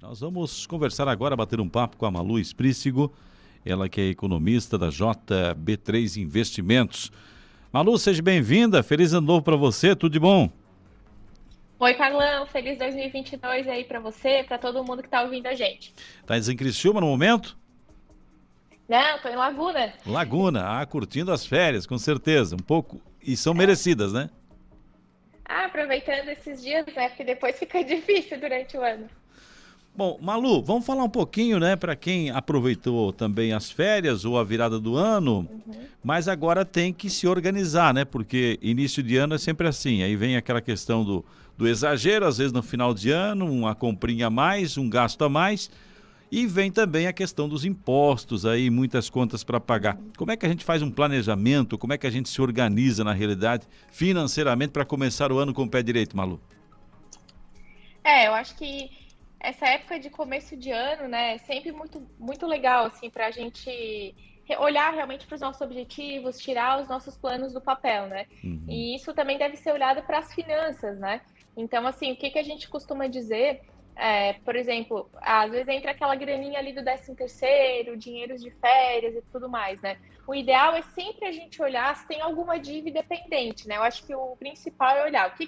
Nós vamos conversar agora, bater um papo com a Malu Esprícigo, ela que é economista da JB3 Investimentos. Malu, seja bem-vinda, feliz ano novo para você, tudo de bom? Oi, Carlão, feliz 2022 aí pra você, pra todo mundo que tá ouvindo a gente. Tá em Criciúma no momento? Não, tô em Laguna. Laguna, curtindo as férias, com certeza, um pouco, e são merecidas, né? Aproveitando esses dias, né, porque depois fica difícil durante o ano. Bom, Malu, vamos falar um pouquinho, né, para quem aproveitou também as férias ou a virada do ano, mas agora tem que se organizar, né, porque início de ano é sempre assim, aí vem aquela questão do exagero, às vezes no final de ano, uma comprinha a mais, um gasto a mais, e vem também a questão dos impostos, aí muitas contas para pagar. Como é que a gente faz um planejamento, como é que a gente se organiza na realidade financeiramente para começar o ano com o pé direito, Malu? Eu acho que essa época de começo de ano, né, é sempre muito legal, assim, pra gente olhar realmente para os nossos objetivos, tirar os nossos planos do papel, né? Uhum. E isso também deve ser olhado para as finanças, né? Então, assim, o que a gente costuma dizer por exemplo, às vezes entra aquela graninha ali do 13º, dinheiros de férias e tudo mais, né? O ideal é sempre a gente olhar se tem alguma dívida pendente, né? Eu acho que o principal é olhar o que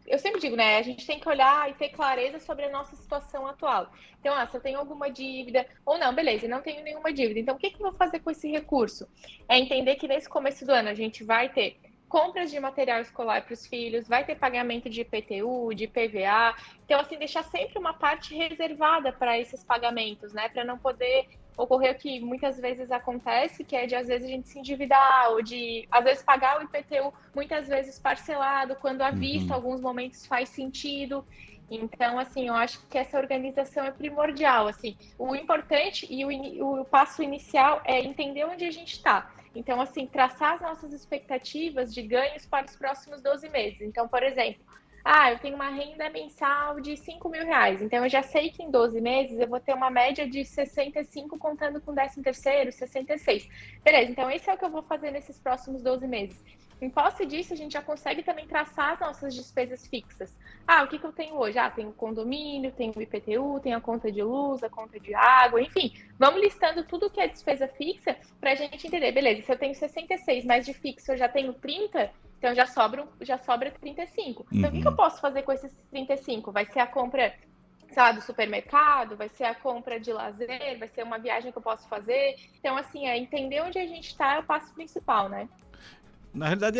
eu sempre digo, né? A gente tem que olhar e ter clareza sobre a nossa situação atual. Então, se eu tenho alguma dívida, ou não, beleza, não tenho nenhuma dívida. Então, o que eu vou fazer com esse recurso? É entender que nesse começo do ano a gente vai ter compras de material escolar para os filhos, vai ter pagamento de IPTU, de IPVA. Então, assim, deixar sempre uma parte reservada para esses pagamentos, né? Para não poder ocorrer o que muitas vezes acontece, que é de, às vezes, a gente se endividar, ou de, às vezes, pagar o IPTU muitas vezes parcelado, quando à vista, Uhum. alguns momentos faz sentido. Então, assim, eu acho que essa organização é primordial, assim. O importante e o passo inicial é entender onde a gente está. Então, assim, traçar as nossas expectativas de ganhos para os próximos 12 meses. Então, por exemplo, eu tenho uma renda mensal de R$ 5.000. Então, eu já sei que em 12 meses eu vou ter uma média de 65 contando com 13º, 66. Beleza, então esse é o que eu vou fazer nesses próximos 12 meses. Em posse disso, a gente já consegue também traçar as nossas despesas fixas. O que eu tenho hoje? Tenho o condomínio, tenho o IPTU, tenho a conta de luz, a conta de água, enfim. Vamos listando tudo que é despesa fixa para a gente entender. Beleza, se eu tenho 66, mas de fixo eu já tenho 30, então já sobra 35. Então, o que eu Uhum. posso fazer com esses 35? Vai ser a compra, sei lá, do supermercado, vai ser a compra de lazer, vai ser uma viagem que eu posso fazer. Então, assim, entender onde a gente está é o passo principal, né? Na realidade,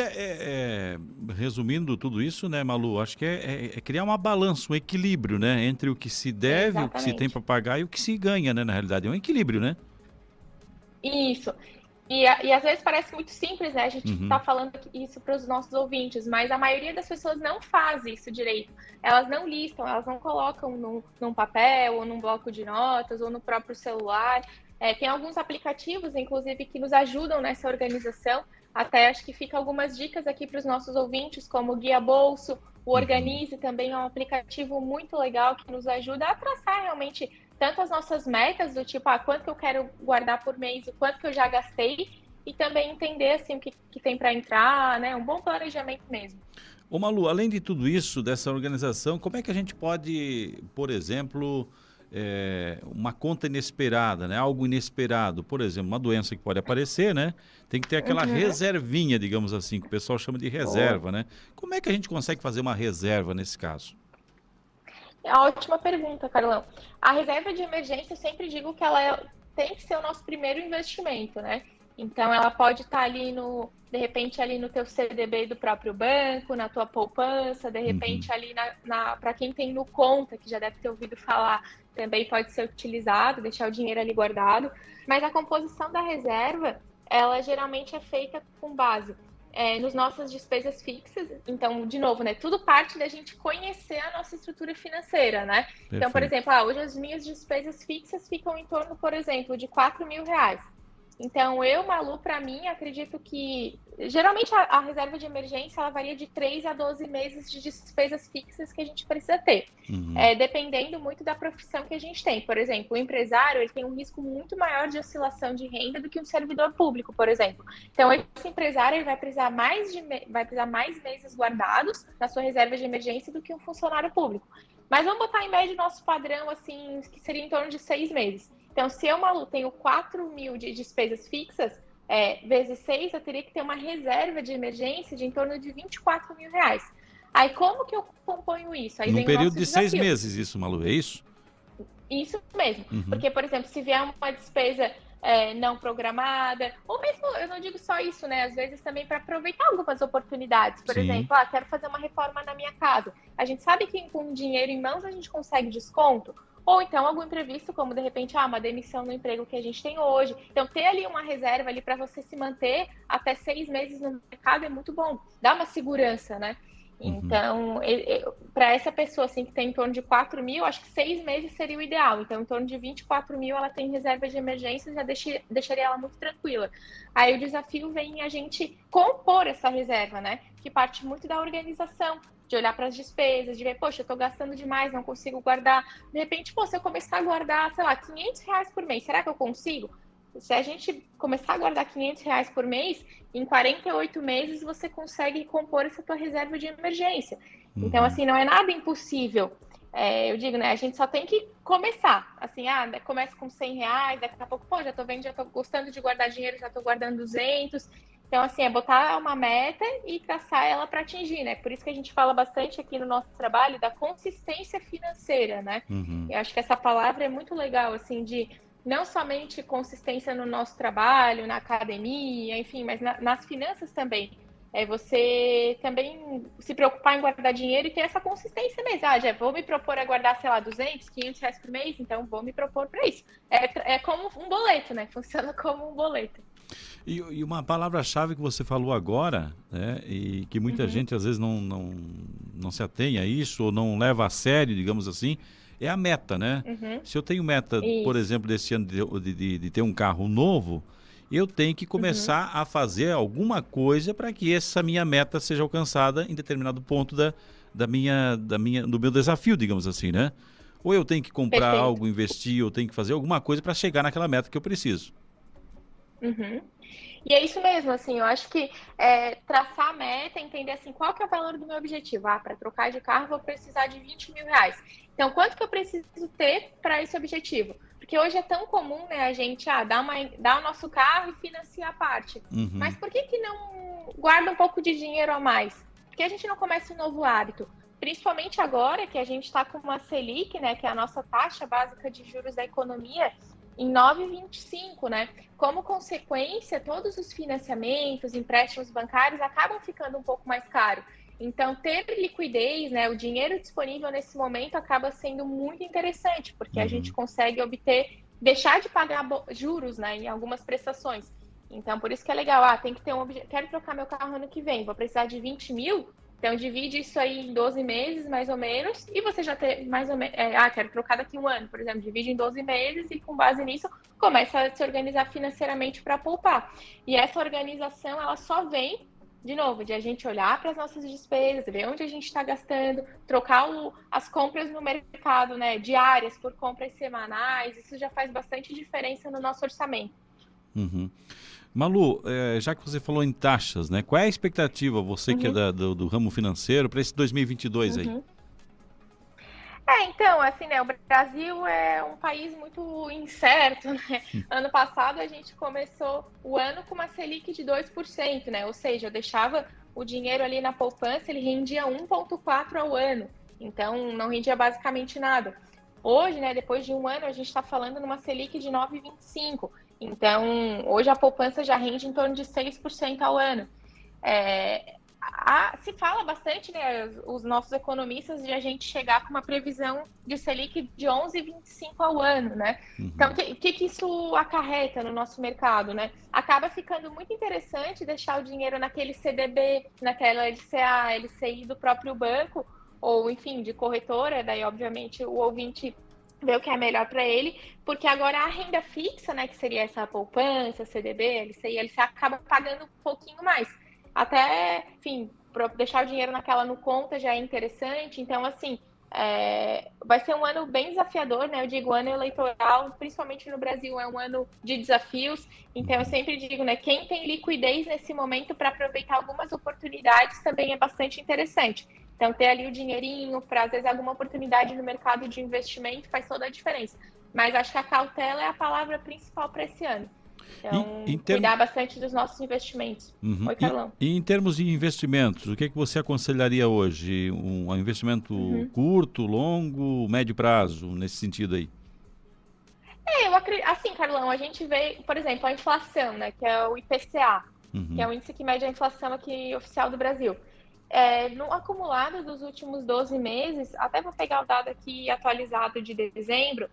resumindo tudo isso, né, Malu, acho que é criar uma balança, um equilíbrio, né, entre o que se deve, o que se tem para Exatamente. pagar e o que se ganha, né, na realidade. É um equilíbrio, né? Isso. E às vezes parece muito simples, né? A gente está Uhum. falando isso para os nossos ouvintes, mas a maioria das pessoas não faz isso direito. Elas não listam, elas não colocam num papel, ou num bloco de notas, ou no próprio celular. Tem alguns aplicativos, inclusive, que nos ajudam nessa organização. Até acho que fica algumas dicas aqui para os nossos ouvintes, como o Guia Bolso, o Uhum. Organize também é um aplicativo muito legal que nos ajuda a traçar realmente tanto as nossas metas, do tipo, quanto que eu quero guardar por mês, o quanto que eu já gastei, e também entender, assim, o que tem para entrar, né? Um bom planejamento mesmo. Ô, Malu, além de tudo isso, dessa organização, como é que a gente pode, por exemplo, uma conta inesperada, né? Algo inesperado, por exemplo, uma doença que pode aparecer, né? Tem que ter aquela Uhum. reservinha, digamos assim, que o pessoal chama de Boa. reserva, né? Como é que a gente consegue fazer uma reserva nesse caso? É uma ótima pergunta, Carlão. A reserva de emergência, eu sempre digo que tem que ser o nosso primeiro investimento, né? Então, ela pode estar ali de repente, ali no teu CDB do próprio banco, na tua poupança, de Uhum. repente, ali para quem tem no Conta, que já deve ter ouvido falar, também pode ser utilizado, deixar o dinheiro ali guardado. Mas a composição da reserva, ela geralmente é feita com base nas nossas despesas fixas. Então, de novo, né? Tudo parte da gente conhecer a nossa estrutura financeira, né? Então, por Perfeito. exemplo, hoje as minhas despesas fixas ficam em torno, por exemplo, de R$ 4.000. Então, Malu, para mim, acredito que geralmente a reserva de emergência ela varia de 3 a 12 meses de despesas fixas que a gente precisa ter, Uhum. dependendo muito da profissão que a gente tem. Por exemplo, o empresário ele tem um risco muito maior de oscilação de renda do que um servidor público, por exemplo. Então, esse empresário ele vai precisar mais meses guardados na sua reserva de emergência do que um funcionário público. Mas vamos botar em média o nosso padrão, assim, que seria em torno de 6 meses. Então, se eu, Malu, tenho 4 mil de despesas fixas, vezes 6, eu teria que ter uma reserva de emergência de em torno de 24 mil reais. Aí, como que eu componho isso? Aí Num vem o período nosso de 6 desafio. meses, isso, Malu, é isso? Isso mesmo. Uhum. Porque, por exemplo, se vier uma despesa não programada, ou mesmo, eu não digo só isso, né? Às vezes também para aproveitar algumas oportunidades. Por Sim. exemplo, quero fazer uma reforma na minha casa. A gente sabe que com dinheiro em mãos a gente consegue desconto. Ou então algum imprevisto, como de repente uma demissão no emprego que a gente tem hoje. Então, ter ali uma reserva ali para você se manter até 6 meses no mercado é muito bom. Dá uma segurança, né? Então, para essa pessoa assim, que tem em torno de 4 mil, acho que 6 meses seria o ideal. Então, em torno de 24 mil, ela tem reserva de emergência, já deixaria ela muito tranquila. Aí o desafio vem em a gente compor essa reserva, né? Que parte muito da organização, de olhar para as despesas, de ver, poxa, eu estou gastando demais, não consigo guardar. De repente, se eu começar a guardar, sei lá, 500 reais por mês, será que eu consigo? Se a gente começar a guardar 500 reais por mês, em 48 meses você consegue compor essa tua reserva de emergência. Então, assim, não é nada impossível. Eu digo, né, a gente só tem que começar. Assim, começa com 100 reais, daqui a pouco, já tô vendo, já tô gostando de guardar dinheiro, já tô guardando 200. Então, assim, é botar uma meta e traçar ela para atingir, né? Por isso que a gente fala bastante aqui no nosso trabalho da consistência financeira, né? Eu acho que essa palavra é muito legal, assim, de não somente consistência no nosso trabalho, na academia, enfim, mas nas finanças também. Você também se preocupar em guardar dinheiro e ter essa consistência mesmo. Já vou me propor a guardar, sei lá, 200, 500 reais por mês, então vou me propor para isso. É como um boleto, né? Funciona como um boleto. E uma palavra-chave que você falou agora, né, e que muita gente às vezes não se atém a isso ou não leva a sério, digamos assim, é a meta, né? Se eu tenho meta, por exemplo, desse ano de ter um carro novo, eu tenho que começar a fazer alguma coisa para que essa minha meta seja alcançada em determinado ponto do meu desafio, digamos assim, né? Ou eu tenho que comprar algo, investir, ou tenho que fazer alguma coisa para chegar naquela meta que eu preciso. E é isso mesmo, assim, eu acho que traçar a meta, entender assim, qual que é o valor do meu objetivo. Para trocar de carro, vou precisar de 20 mil reais. Então, quanto que eu preciso ter para esse objetivo? Porque hoje é tão comum, né, a gente dar o nosso carro e financiar a parte. Mas por que não guarda um pouco de dinheiro a mais? Porque a gente não começa um novo hábito? Principalmente agora que a gente está com uma Selic, né, que é a nossa taxa básica de juros da economia, em 9,25, né? Como consequência, todos os financiamentos, empréstimos bancários acabam ficando um pouco mais caros. Então, ter liquidez, né, o dinheiro disponível nesse momento acaba sendo muito interessante, porque a gente consegue deixar de pagar juros, né, em algumas prestações. Então, por isso que é legal, tem que ter quero trocar meu carro ano que vem, vou precisar de 20 mil, então divide isso aí em 12 meses, mais ou menos, e você já tem mais ou menos, quero trocar daqui um ano, por exemplo, divide em 12 meses e com base nisso, começa a se organizar financeiramente para poupar. E essa organização, ela só vem de novo, de a gente olhar para as nossas despesas, ver onde a gente está gastando, trocar as compras no mercado, né, diárias por compras semanais, isso já faz bastante diferença no nosso orçamento. Malu, já que você falou em taxas, né, qual é a expectativa, você que é do ramo financeiro, para esse 2022 aí? Então, assim, né, o Brasil é um país muito incerto, né? Ano passado a gente começou o ano com uma Selic de 2%, né? Ou seja, eu deixava o dinheiro ali na poupança, ele rendia 1,4% ao ano. Então, não rendia basicamente nada. Hoje, né, depois de um ano, a gente está falando numa Selic de 9,25%. Então, hoje a poupança já rende em torno de 6% ao ano. Se fala bastante, né, os nossos economistas, de a gente chegar com uma previsão de Selic de 11,25 ao ano, né? Então, o que isso acarreta no nosso mercado, né? Acaba ficando muito interessante deixar o dinheiro naquele CDB, naquela LCA, LCI do próprio banco, ou, enfim, de corretora, daí, obviamente, o ouvinte vê o que é melhor para ele, porque agora a renda fixa, né, que seria essa poupança, CDB, LCI, LCA, acaba pagando um pouquinho mais. Até, enfim, deixar o dinheiro no conta já é interessante. Então, assim, vai ser um ano bem desafiador, né? Eu digo, ano eleitoral, principalmente no Brasil, é um ano de desafios. Então, eu sempre digo, né? Quem tem liquidez nesse momento para aproveitar algumas oportunidades também é bastante interessante. Então, ter ali o dinheirinho para, às vezes, alguma oportunidade no mercado de investimento faz toda a diferença. Mas acho que a cautela é a palavra principal para esse ano. Então, cuidar bastante dos nossos investimentos. Uhum. Oi, Carlão. E em termos de investimentos, o que você aconselharia hoje? Um investimento curto, longo, médio prazo, nesse sentido aí? Eu acredito, assim, Carlão, a gente vê, por exemplo, a inflação, né, que é o IPCA, que é o índice que mede a inflação aqui oficial do Brasil. No acumulado dos últimos 12 meses, até vou pegar o dado aqui atualizado de dezembro,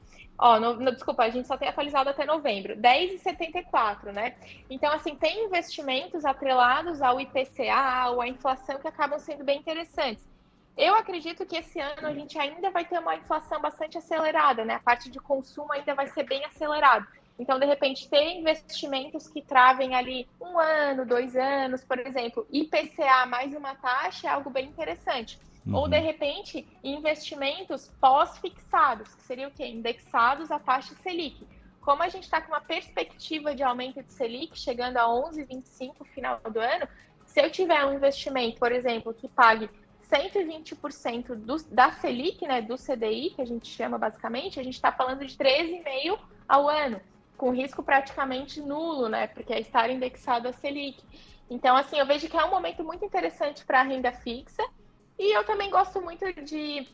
desculpa, a gente só tem atualizado até novembro, 10,74, né? Então, assim, tem investimentos atrelados ao IPCA ou à inflação que acabam sendo bem interessantes. Eu acredito que esse ano a gente ainda vai ter uma inflação bastante acelerada, né? A parte de consumo ainda vai ser bem acelerada. Então, de repente, ter investimentos que travem ali 1 ano, 2 anos, por exemplo, IPCA mais uma taxa é algo bem interessante. Ou, de repente, investimentos pós-fixados, que seria o quê? Indexados à taxa Selic. Como a gente está com uma perspectiva de aumento de Selic, chegando a 11,25 no final do ano, se eu tiver um investimento, por exemplo, que pague 120% da Selic, né, do CDI, que a gente chama basicamente, a gente está falando de 13,5% ao ano, com risco praticamente nulo, né, porque é estar indexado a Selic. Então, assim, eu vejo que é um momento muito interessante para a renda fixa, e eu também gosto muito de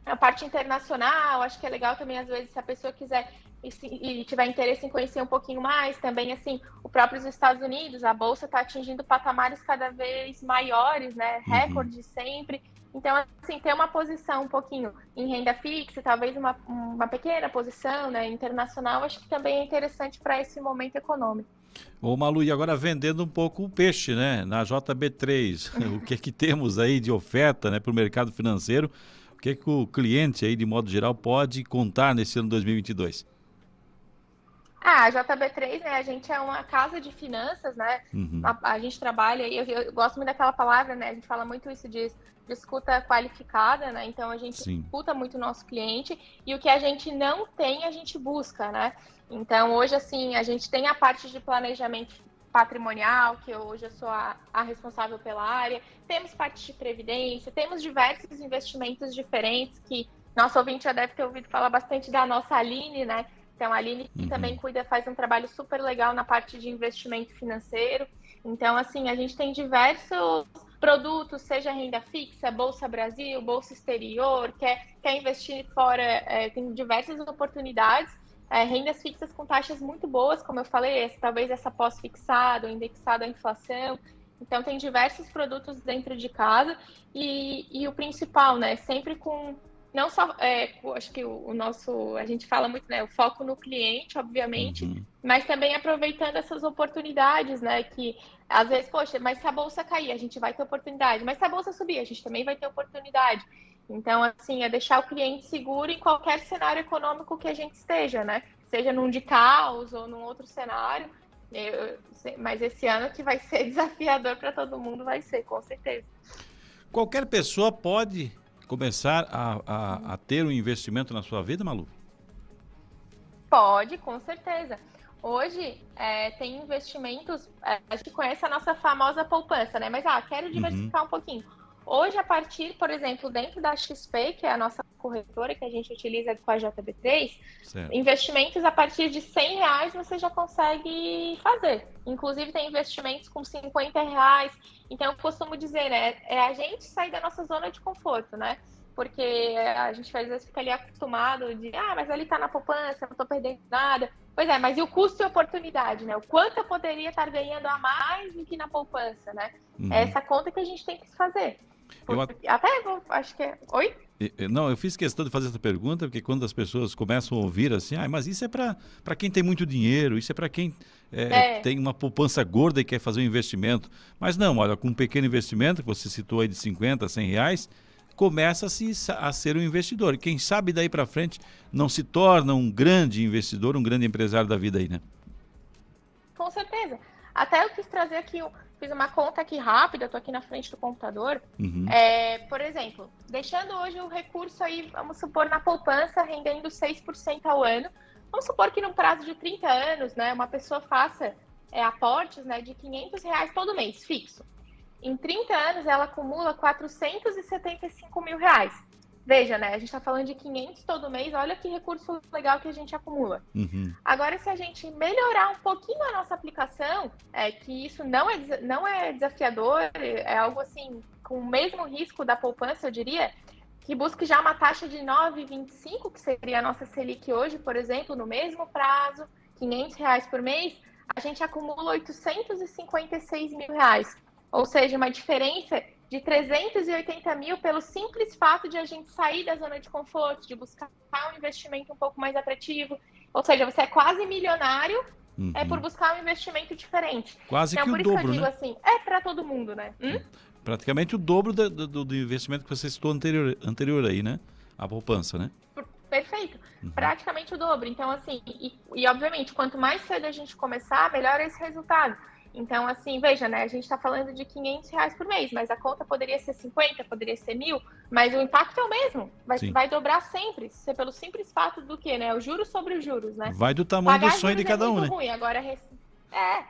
a parte internacional, acho que é legal também, às vezes, se a pessoa quiser e tiver interesse em conhecer um pouquinho mais, também, assim, o próprio Estados Unidos, a Bolsa está atingindo patamares cada vez maiores, né, recorde sempre. Então, assim, ter uma posição um pouquinho em renda fixa, talvez uma pequena posição, né, internacional, acho que também é interessante para esse momento econômico. Ô Malu, e agora vendendo um pouco o peixe, né, na JB3, o que é que temos aí de oferta, né, para o mercado financeiro? O que é que o cliente aí, de modo geral, pode contar nesse ano 2022? A JB3, né, a gente é uma casa de finanças, né, a gente trabalha, e eu gosto muito daquela palavra, né, a gente fala muito isso de escuta qualificada, né, então a gente escuta muito o nosso cliente, e o que a gente não tem, a gente busca, né, então hoje, assim, a gente tem a parte de planejamento patrimonial, que hoje eu sou a responsável pela área, temos parte de previdência, temos diversos investimentos diferentes, que nosso ouvinte já deve ter ouvido falar bastante da nossa Aline, né. Então, a Aline que também faz um trabalho super legal na parte de investimento financeiro. Então, assim, a gente tem diversos produtos, seja renda fixa, Bolsa Brasil, Bolsa Exterior, quer investir fora, tem diversas oportunidades. Rendas fixas com taxas muito boas, como eu falei, talvez essa pós-fixado, indexado à inflação. Então, tem diversos produtos dentro de casa. E o principal, né, sempre com... Não só, acho que a gente fala muito, né, o foco no cliente, obviamente, mas também aproveitando essas oportunidades, né, que às vezes, poxa, mas se a bolsa cair, a gente vai ter oportunidade, mas se a bolsa subir, a gente também vai ter oportunidade. Então, assim, é deixar o cliente seguro em qualquer cenário econômico que a gente esteja, né, seja num de caos ou num outro cenário, mas esse ano que vai ser desafiador para todo mundo, vai ser, com certeza. Qualquer pessoa pode começar a ter um investimento na sua vida, Malu? Pode, com certeza. Hoje tem investimentos, a gente conhece a nossa famosa poupança, né? Mas quero diversificar um pouquinho. Hoje, a partir, por exemplo, dentro da XP, que é a nossa corretora que a gente utiliza com a JB3, investimentos a partir de R$100 você já consegue fazer. Inclusive, tem investimentos com R$50. Então, eu costumo dizer, né, é a gente sair da nossa zona de conforto, né? Porque a gente às vezes fica ali acostumado de, mas ali tá na poupança, não tô perdendo nada. Pois é, mas e o custo e oportunidade, né? O quanto eu poderia estar ganhando a mais do que na poupança, né? É essa conta que a gente tem que fazer. Acho que é... Oi? Não, eu fiz questão de fazer essa pergunta, porque quando as pessoas começam a ouvir assim, mas isso é para quem tem muito dinheiro, isso é para quem tem uma poupança gorda e quer fazer um investimento. Mas não, olha, com um pequeno investimento, que você citou aí de R$50, R$100, começa-se a ser um investidor. E quem sabe daí para frente não se torna um grande investidor, um grande empresário da vida aí, né? Com certeza. Até eu quis trazer aqui, fiz uma conta aqui rápida, eu tô aqui na frente do computador. Por exemplo, deixando hoje o recurso aí, vamos supor, na poupança, rendendo 6% ao ano. Vamos supor que num prazo de 30 anos, né, uma pessoa faça aportes, né, de R$500 todo mês, fixo. em 30 anos ela acumula 475 mil reais. Veja, né? A gente está falando de 500 todo mês, olha que recurso legal que a gente acumula. Agora, se a gente melhorar um pouquinho a nossa aplicação, que isso não é desafiador, é algo assim, com o mesmo risco da poupança, eu diria, que busque já uma taxa de 9,25, que seria a nossa Selic hoje, por exemplo, no mesmo prazo, R$ 500 por mês, a gente acumula 856 mil reais. Ou seja, uma diferença de 380 mil pelo simples fato de a gente sair da zona de conforto, de buscar um investimento um pouco mais atrativo. Ou seja, você é quase milionário por buscar um investimento diferente. Quase então, que por o isso dobro, que eu digo né? assim, é para todo mundo, né? Praticamente o dobro do investimento que você citou anterior aí, né? A poupança, né? Perfeito. Praticamente o dobro. Então, assim, e obviamente, quanto mais cedo a gente começar, melhor é esse resultado. Então, assim, veja, né? A gente está falando de R$ 500 por mês, mas a conta poderia ser 50, poderia ser 1.000, mas o impacto é o mesmo. Vai dobrar sempre. Isso é pelo simples fato do quê, né? Os juros sobre os juros, né? Vai do tamanho do sonho de cada um, né? Ruim. Agora,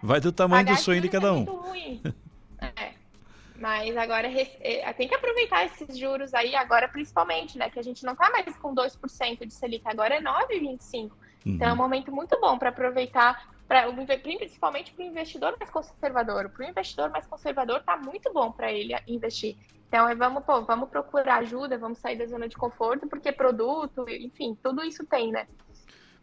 vai do tamanho do sonho de cada um. É muito ruim. Mas agora tem que aproveitar esses juros aí agora, principalmente, né? Que a gente não tá mais com 2% de Selic, agora é 9,25%. Então é um momento muito bom para aproveitar, principalmente para o investidor mais conservador. Para o investidor mais conservador tá muito bom para ele investir. Então vamos procurar ajuda, vamos sair da zona de conforto, porque produto, enfim, tudo isso tem, né?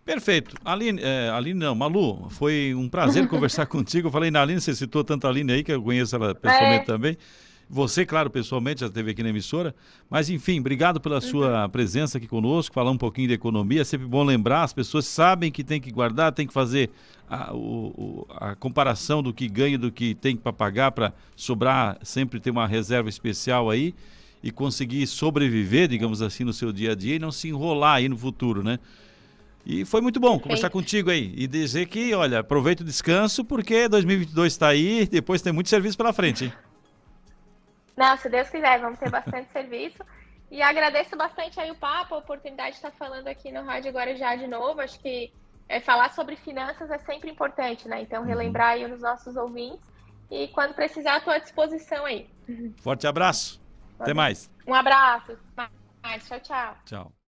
Perfeito. Aline não, Malu, foi um prazer conversar contigo. Eu falei na Aline, você citou tanto a Aline aí, que eu conheço ela pessoalmente também. Você, claro, pessoalmente, já esteve aqui na emissora. Mas, enfim, obrigado pela sua presença aqui conosco, falar um pouquinho de economia. É sempre bom lembrar, as pessoas sabem que tem que guardar, tem que fazer a comparação do que ganha, do que tem para pagar, para sobrar, sempre ter uma reserva especial aí e conseguir sobreviver, digamos assim, no seu dia a dia e não se enrolar aí no futuro, né? E foi muito bom conversar contigo aí e dizer que, olha, aproveita o descanso porque 2022 está aí e depois tem muito serviço pela frente, hein? Não, se Deus quiser, vamos ter bastante serviço. E agradeço bastante aí o papo, a oportunidade de estar falando aqui no Rádio Guarujá de novo. Acho que falar sobre finanças é sempre importante, né? Então, relembrar aí os nossos ouvintes. E quando precisar, estou à disposição aí. Forte abraço. Até mais. Um abraço. Mais. Tchau, tchau. Tchau.